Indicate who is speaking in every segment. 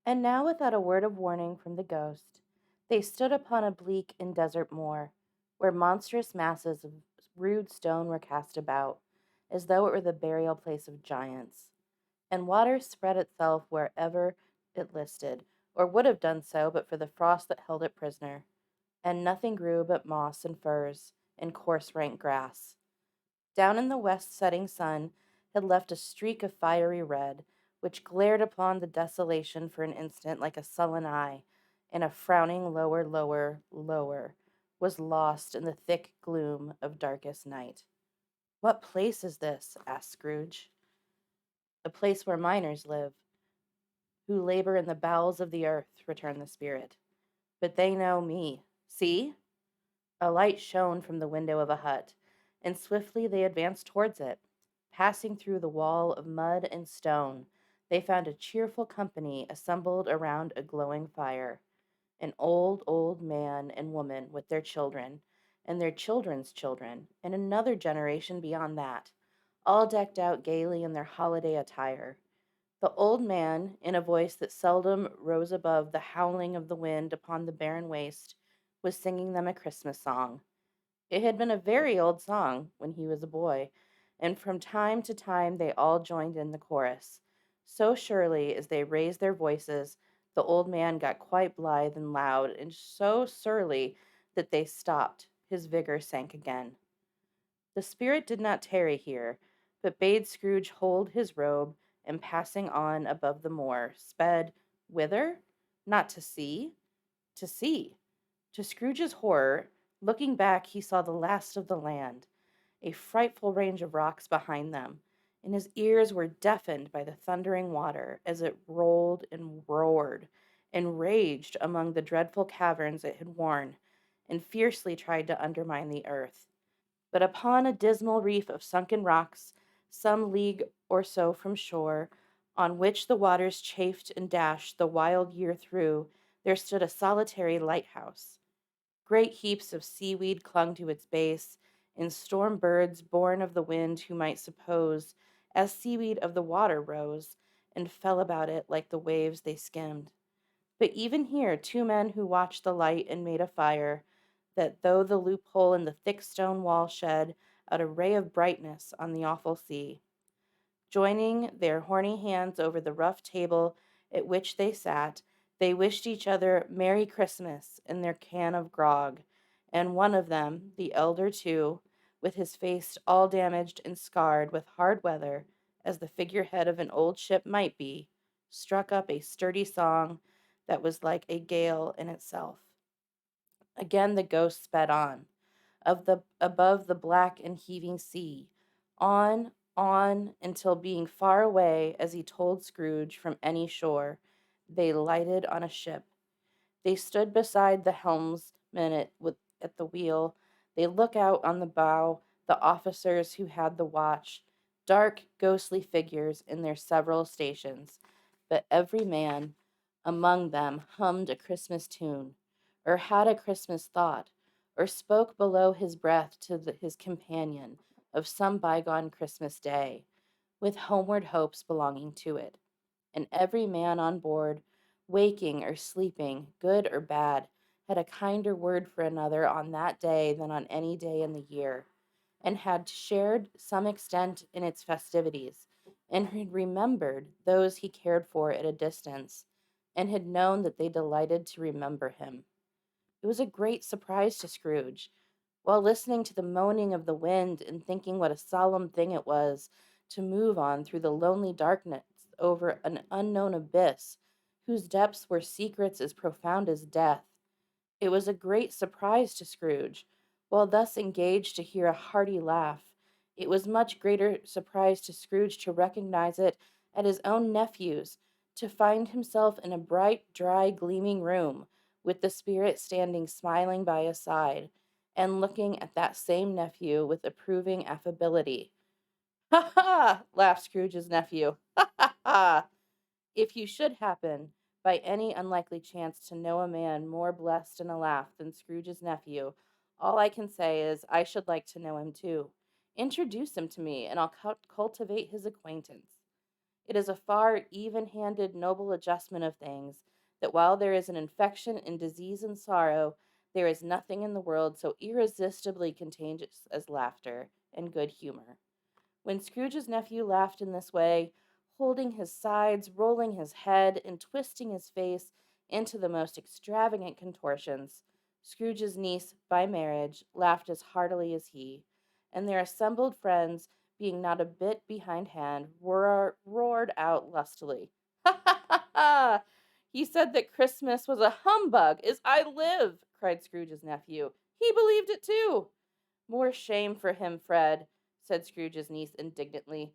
Speaker 1: And now, without a word of warning from the ghost, they stood upon a bleak and desert moor, where monstrous masses of rude stone were cast about, as though it were the burial place of giants. And water spread itself wherever it listed, or would have done so but for the frost that held it prisoner. And nothing grew but moss and furze and coarse rank grass. Down in the west setting sun had left a streak of fiery red, which glared upon the desolation for an instant like a sullen eye, and a frowning lower, lower, lower, was lost in the thick gloom of darkest night. "What place is this?" asked Scrooge. "The place where miners live, who labor in the bowels of the earth," returned the spirit. "But they know me. See!" A light shone from the window of a hut, and swiftly they advanced towards it. Passing through the wall of mud and stone, they found a cheerful company assembled around a glowing fire. An old, old man and woman with their children, and their children's children, and another generation beyond that, all decked out gaily in their holiday attire. The old man, in a voice that seldom rose above the howling of the wind upon the barren waste, was singing them a Christmas song. It had been a very old song when he was a boy, and from time to time they all joined in the chorus. So surely as they raised their voices, the old man got quite blithe and loud, and so surly that they stopped, his vigor sank again. The spirit did not tarry here, but bade Scrooge hold his robe, and passing on above the moor, sped whither? Not to see, to sea. To Scrooge's horror, looking back, he saw the last of the land, a frightful range of rocks behind them, and his ears were deafened by the thundering water as it rolled and roared and raged among the dreadful caverns it had worn, and fiercely tried to undermine the earth. But upon a dismal reef of sunken rocks, some league or so from shore, on which the waters chafed and dashed the wild year through, there stood a solitary lighthouse. Great heaps of seaweed clung to its base, and storm birds, born of the wind, who might suppose, as seaweed of the water rose, and fell about it like the waves they skimmed. But even here, two men who watched the light and made a fire, that though the loophole in the thick stone wall shed out a ray of brightness on the awful sea. Joining their horny hands over the rough table at which they sat, they wished each other Merry Christmas in their can of grog, and one of them, the elder two, with his face all damaged and scarred with hard weather, as the figurehead of an old ship might be, struck up a sturdy song that was like a gale in itself. Again the ghost sped on, of the above the black and heaving sea, on, until being far away, as he told Scrooge, from any shore, they lighted on a ship. They stood beside the helmsman at the wheel. They look out on the bow, the officers who had the watch, dark, ghostly figures in their several stations, but every man among them hummed a Christmas tune, or had a Christmas thought, or spoke below his breath to his companion of some bygone Christmas day, with homeward hopes belonging to it. And every man on board, waking or sleeping, good or bad, had a kinder word for another on that day than on any day in the year, and had shared some extent in its festivities, and had remembered those he cared for at a distance, and had known that they delighted to remember him. It was a great surprise to Scrooge, while listening to the moaning of the wind and thinking what a solemn thing it was to move on through the lonely darkness over an unknown abyss whose depths were secrets as profound as death. It was a great surprise to Scrooge, while thus engaged, to hear a hearty laugh. It was much greater surprise to Scrooge to recognize it at his own nephew's, to find himself in a bright, dry, gleaming room, with the spirit standing smiling by his side, and looking at that same nephew with approving affability. "Ha ha!" laughed Scrooge's nephew. "Ha ha ha! If you should happen, by any unlikely chance, to know a man more blessed in a laugh than Scrooge's nephew, all I can say is I should like to know him too. Introduce him to me, and I'll cultivate his acquaintance." It is a far even handed, noble adjustment of things that while there is an infection in disease and sorrow, there is nothing in the world so irresistibly contagious as laughter and good humor. When Scrooge's nephew laughed in this way, holding his sides, rolling his head, and twisting his face into the most extravagant contortions, Scrooge's niece, by marriage, laughed as heartily as he, and their assembled friends, being not a bit behindhand, roared out lustily. "Ha ha ha ha! He said that Christmas was a humbug, as I live!" cried Scrooge's nephew. "He believed it too!" "More shame for him, Fred," said Scrooge's niece indignantly.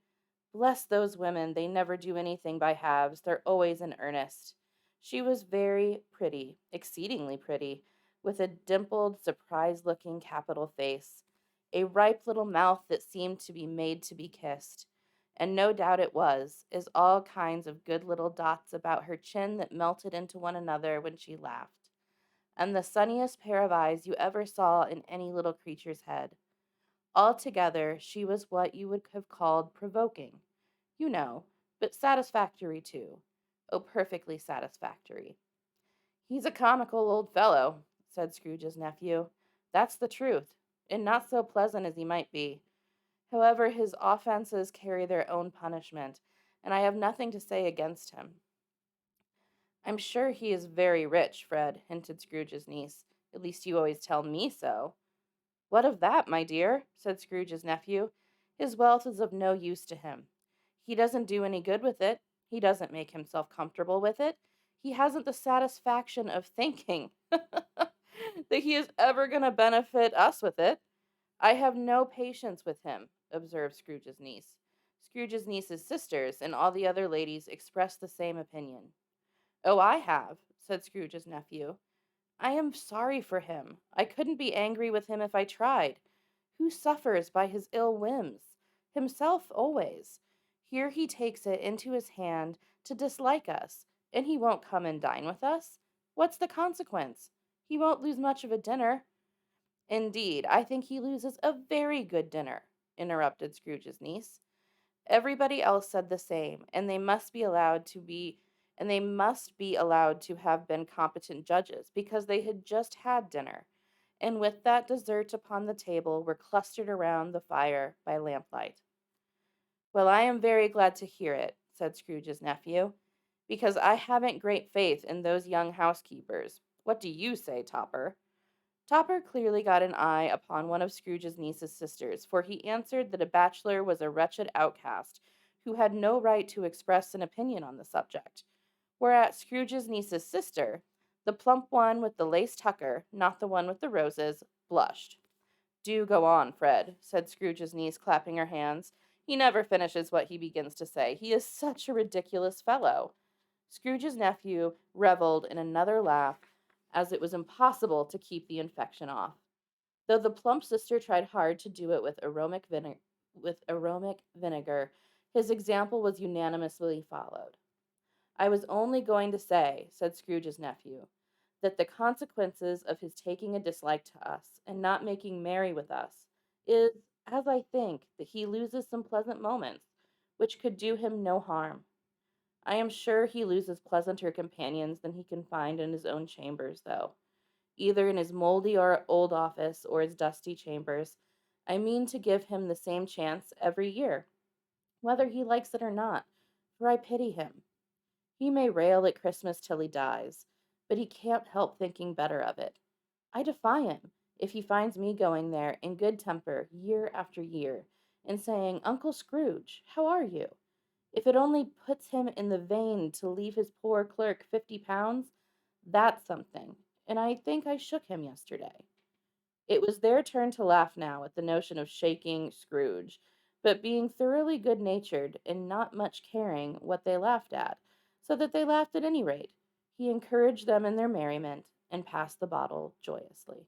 Speaker 1: "Bless those women, they never do anything by halves, they're always in earnest." She was very pretty, exceedingly pretty, with a dimpled, surprised-looking capital face, a ripe little mouth that seemed to be made to be kissed, and no doubt it was, as all kinds of good little dots about her chin that melted into one another when she laughed, and the sunniest pair of eyes you ever saw in any little creature's head. Altogether, she was what you would have called provoking, you know, but satisfactory too. Oh, perfectly satisfactory. "He's a comical old fellow," said Scrooge's nephew. "That's the truth, and not so pleasant as he might be. However, his offenses carry their own punishment, and I have nothing to say against him." "I'm sure he is very rich, Fred," hinted Scrooge's niece. "At least you always tell me so." "What of that, my dear?" said Scrooge's nephew. "His wealth is of no use to him. He doesn't do any good with it. He doesn't make himself comfortable with it. He hasn't the satisfaction of thinking that he is ever going to benefit us with it. I have no patience with him," observed Scrooge's niece. Scrooge's niece's sisters and all the other ladies expressed the same opinion. "Oh, I have," said Scrooge's nephew. "I am sorry for him. I couldn't be angry with him if I tried. Who suffers by his ill whims? Himself always. Here he takes it into his hand to dislike us, and he won't come and dine with us. What's the consequence? He won't lose much of a dinner." "Indeed, I think he loses a very good dinner," interrupted Scrooge's niece. Everybody else said the same, and they must be allowed to have been competent judges, because they had just had dinner, and with that dessert upon the table were clustered around the fire by lamplight. "Well, I am very glad to hear it," said Scrooge's nephew, "because I haven't great faith in those young housekeepers. What do you say, Topper?" Topper clearly got an eye upon one of Scrooge's niece's sisters, for he answered that a bachelor was a wretched outcast who had no right to express an opinion on the subject, whereat Scrooge's niece's sister, the plump one with the lace tucker, not the one with the roses, blushed. "Do go on, Fred," said Scrooge's niece, clapping her hands. "He never finishes what he begins to say. He is such a ridiculous fellow." Scrooge's nephew revelled in another laugh, as it was impossible to keep the infection off, though the plump sister tried hard to do it with aromatic vinegar. His example was unanimously followed. "I was only going to say," said Scrooge's nephew, "that the consequences of his taking a dislike to us, and not making merry with us, is, as I think, that he loses some pleasant moments, which could do him no harm. I am sure he loses pleasanter companions than he can find in his own chambers, though, either in his mouldy or old office, or his dusty chambers. I mean to give him the same chance every year, whether he likes it or not, for I pity him. He may rail at Christmas till he dies, but he can't help thinking better of it. I defy him, if he finds me going there in good temper year after year, and saying, 'Uncle Scrooge, how are you?' If it only puts him in the vein to leave his poor clerk £50, that's something, and I think I shook him yesterday." It was their turn to laugh now at the notion of shaking Scrooge, but being thoroughly good-natured, and not much caring what they laughed at, so that they laughed at any rate, he encouraged them in their merriment, and passed the bottle joyously.